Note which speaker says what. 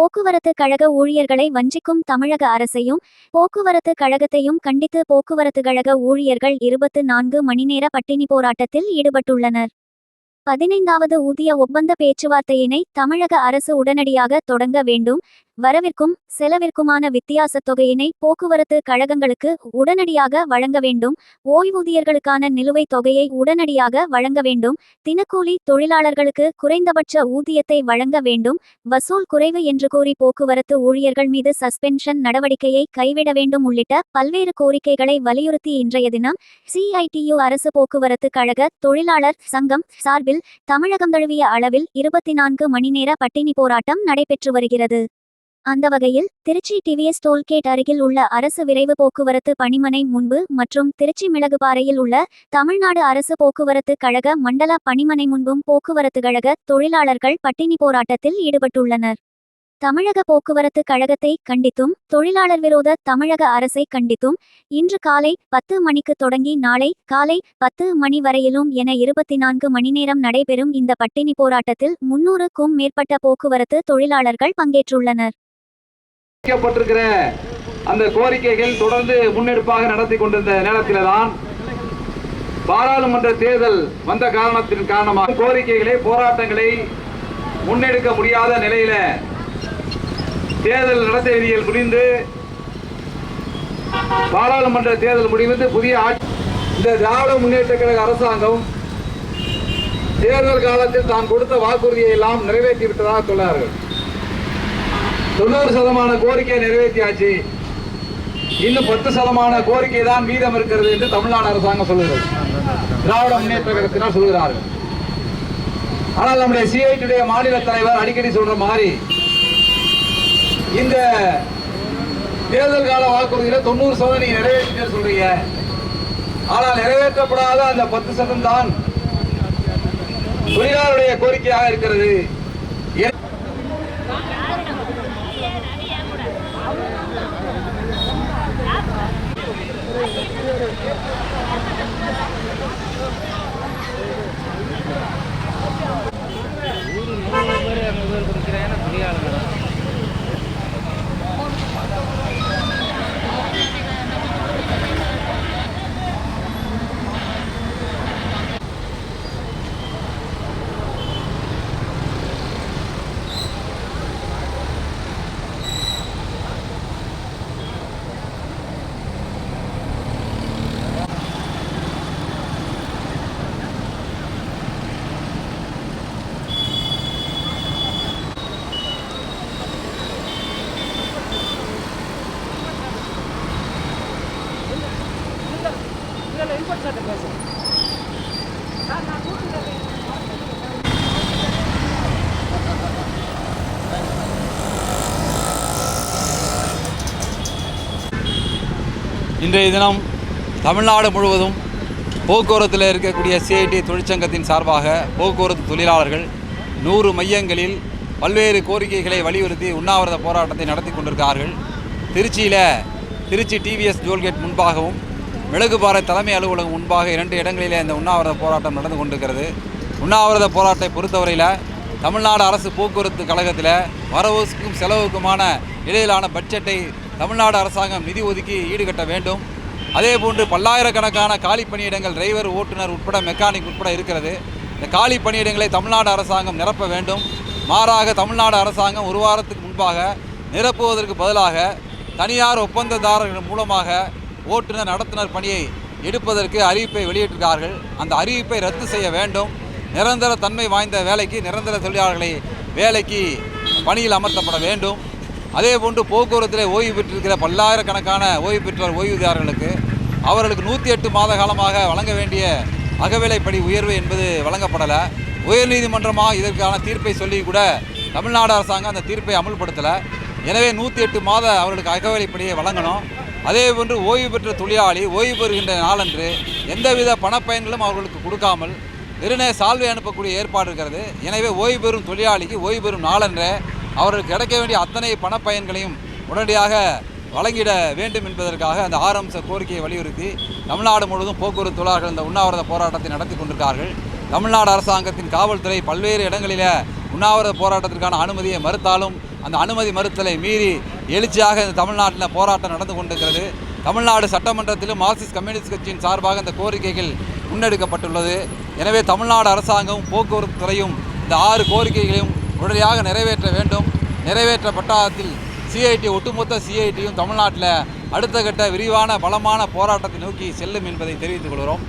Speaker 1: போக்குவரத்து கழக ஊழியர்களை வஞ்சிக்கும் தமிழக அரசையும் போக்குவரத்து கழகத்தையும் கண்டித்து போக்குவரத்து கழக ஊழியர்கள் 24 மணி நேர பட்டினி போராட்டத்தில் ஈடுபட்டுள்ளனர். 15வது ஊதிய ஒப்பந்த பேச்சுவார்த்தையினை தமிழக அரசு உடனடியாக தொடங்க வேண்டும். வரவிற்கும் செலவிற்குமான வித்தியாசத் தொகையினை போக்குவரத்து கழகங்களுக்கு உடனடியாக வழங்க வேண்டும். ஓய்வூதியர்களுக்கான நிலுவைத் தொகையை உடனடியாக வழங்க வேண்டும். தினக்கூலி தொழிலாளர்களுக்கு குறைந்தபட்ச ஊதியத்தை வழங்க வேண்டும். வசூல் குறைவு என்று கூறி போக்குவரத்து ஊழியர்கள் மீது சஸ்பென்ஷன் நடவடிக்கையை கைவிட வேண்டும் உள்ளிட்ட பல்வேறு கோரிக்கைகளை வலியுறுத்தி இன்றைய தினம் CITU அரசு போக்குவரத்து கழக தொழிலாளர் சங்கம் சார்பில் தமிழகம் தழுவிய அளவில் 24 மணி நேர பட்டினி போராட்டம் நடைபெற்று வருகிறது. அந்த வகையில் திருச்சி TVS டோல்கேட் அருகில் உள்ள அரசு விரைவு போக்குவரத்து பணிமனை முன்பு மற்றும் திருச்சி மிளகுபாறையில் உள்ள தமிழ்நாடு அரசு போக்குவரத்து கழக மண்டல பணிமனை முன்பும் போக்குவரத்து கழக தொழிலாளர்கள் பட்டினி போராட்டத்தில் ஈடுபட்டுள்ளனர். தமிழக போக்குவரத்து கழகத்தை கண்டித்தும் தொழிலாளர் விரோத தமிழக அரசை கண்டித்தும் இன்று காலை 10 மணிக்கு தொடங்கி நாளை காலை 10 மணி வரையிலும் என 24 மணி நேரம் நடைபெறும் இந்த பட்டினி போராட்டத்தில் 300க்கும் மேற்பட்ட போக்குவரத்து தொழிலாளர்கள் பங்கேற்றுள்ளனர்.
Speaker 2: அந்த கோரிக்கைகள் தொடர்ந்து முன்னெடுப்பாக நடத்தி கொண்டிருந்த நேரத்தில்தான் பாராளுமன்ற தேர்தல் வந்த காரணத்தின் காரணமாக கோரிக்கைகளை போராட்டங்களை முன்னெடுக்க முடியாத நிலையில தேர்தல் நடத்தை விதிகள் முடிந்து பாராளுமன்ற தேர்தல் முடிந்து புதிய இந்த திராவிட முன்னேற்ற கழக அரசாங்கம் தேர்தல் காலத்தில் தான் கொடுத்த வாக்குறுதியை எல்லாம் நிறைவேற்றி விட்டதாக சொன்னார்கள். 90% கோரிக்கையை நிறைவேற்றியாச்சு, இன்னும் 10% கோரிக்கை தான் மீதம் இருக்கிறது என்று தமிழ்நாடு அரசாங்கம் சொல்லுகிறது. திராவிட முன்னேற்ற கழகத்தினால் சொல்கிறார்கள். ஆனால் நம்முடைய CITU மாநில தலைவர் அடிக்கடி சொல்ற மாதிரி இந்த தேர்தல் கால வாக்குறுதியில 90% நீங்க நிறைவேற்றி சொல்றீங்க. ஆனால் நிறைவேற்றப்படாத அந்த 10% தான் தொழிலாளருடைய கோரிக்கையாக இருக்கிறது.
Speaker 3: இன்றைய தினம் தமிழ்நாடு முழுவதும் போக்குவரத்தில் இருக்கக்கூடிய CITU தொழிற்சங்கத்தின் சார்பாக போக்குவரத்து தொழிலாளர்கள் 100 மையங்களில் பல்வேறு கோரிக்கைகளை வலியுறுத்தி உண்ணாவிரத போராட்டத்தை நடத்தி கொண்டிருக்கிறார்கள். திருச்சி TVS டோல்கேட் முன்பாகவும் மிளகுபாறை தலைமை அலுவலகம் முன்பாக 2 இடங்களிலே இந்த உண்ணாவிரத போராட்டம் நடந்து கொண்டிருக்கிறது. உண்ணாவிரத போராட்டத்தை பொறுத்தவரையில் தமிழ்நாடு அரசு போக்குவரத்து கழகத்தில் வரவுக்கும் செலவுக்குமான இடையிலான பட்ஜெட்டை தமிழ்நாடு அரசாங்கம் நிதி ஒதுக்கி ஈடுகட்ட வேண்டும். அதேபோன்று பல்லாயிரக்கணக்கான காலி பணியிடங்கள் டிரைவர், ஓட்டுநர் உட்பட மெக்கானிக் உட்பட இருக்கிறது. இந்த காலி பணியிடங்களை தமிழ்நாடு அரசாங்கம் நிரப்ப வேண்டும். மாறாக தமிழ்நாடு அரசாங்கம் ஒரு வாரத்துக்கு முன்பாக நிரப்புவதற்கு பதிலாக தனியார் ஒப்பந்ததாரர்கள் மூலமாக ஓட்டுநர், நடத்துனர் பணியை எடுப்பதற்கு அறிவிப்பை வெளியிட்டிருக்கிறார்கள். அந்த அறிவிப்பை ரத்து செய்ய வேண்டும். நிரந்தர தன்மை வாய்ந்த வேலைக்கு நிரந்தர தொழிலாளர்களை வேலைக்கு பணியில் அமர்த்தப்பட வேண்டும். அதேபோன்று போக்குவரத்தில் ஓய்வு பெற்றிருக்கிற பல்லாயிரக்கணக்கான ஓய்வு பெற்ற ஓய்வூதியாளர்களுக்கு அவர்களுக்கு 108 மாத காலமாக வழங்க வேண்டிய அகவிலைப்படி உயர்வு என்பது வழங்கப்படலை. உயர்நீதிமன்றமாக இதற்கான தீர்ப்பை சொல்லி கூட தமிழ்நாடு அரசாங்கம் அந்த தீர்ப்பை அமல்படுத்தலை. எனவே 108 மாத அவர்களுக்கு அகவிலைப்படியை வழங்கணும். அதேபோன்று ஓய்வு பெற்ற தொழிலாளி ஓய்வு பெறுகின்ற நாளன்று எந்தவித பணப்பயன்களும் அவர்களுக்கு கொடுக்காமல் வெறுனே சால்வை அனுப்பக்கூடிய ஏற்பாடு இருக்கிறது. எனவே ஓய்வு பெறும் தொழிலாளிக்கு ஓய்வு பெறும் நாளன்றே அவர்களுக்கு கிடைக்க வேண்டிய அத்தனை பணப்பயன்களையும் உடனடியாக வழங்கிட வேண்டும் என்பதற்காக அந்த 6 அம்ச கோரிக்கையை வலியுறுத்தி தமிழ்நாடு முழுவதும் போக்குவரத்து தொழிலாளர்கள் இந்த உண்ணாவிரத போராட்டத்தை நடத்தி கொண்டிருக்கிறார்கள். தமிழ்நாடு அரசாங்கத்தின் காவல்துறை பல்வேறு இடங்களில் உண்ணாவிரத போராட்டத்திற்கான அனுமதியை மறுத்தாலும் அந்த அனுமதி மறுத்தலை மீறி எழுச்சியாக இந்த தமிழ்நாட்டில் போராட்டம் நடந்து கொண்டிருக்கிறது. தமிழ்நாடு சட்டமன்றத்திலும் மார்க்சிஸ்ட் கம்யூனிஸ்ட் கட்சியின் சார்பாக இந்த கோரிக்கைகள் முன்னெடுக்கப்பட்டுள்ளது. எனவே தமிழ்நாடு அரசாங்கமும் போக்குவரத்து துறையும் இந்த 6 கோரிக்கைகளையும் உடனடியாக நிறைவேற்ற வேண்டும். நிறைவேற்றப்பட்டால் சிஐடி ஒட்டுமொத்த சிஐடியும் தமிழ்நாட்டில் அடுத்த கட்ட விரிவான பலமான போராட்டத்தை நோக்கி செல்லும் என்பதை தெரிவித்துக் கொள்கிறோம்.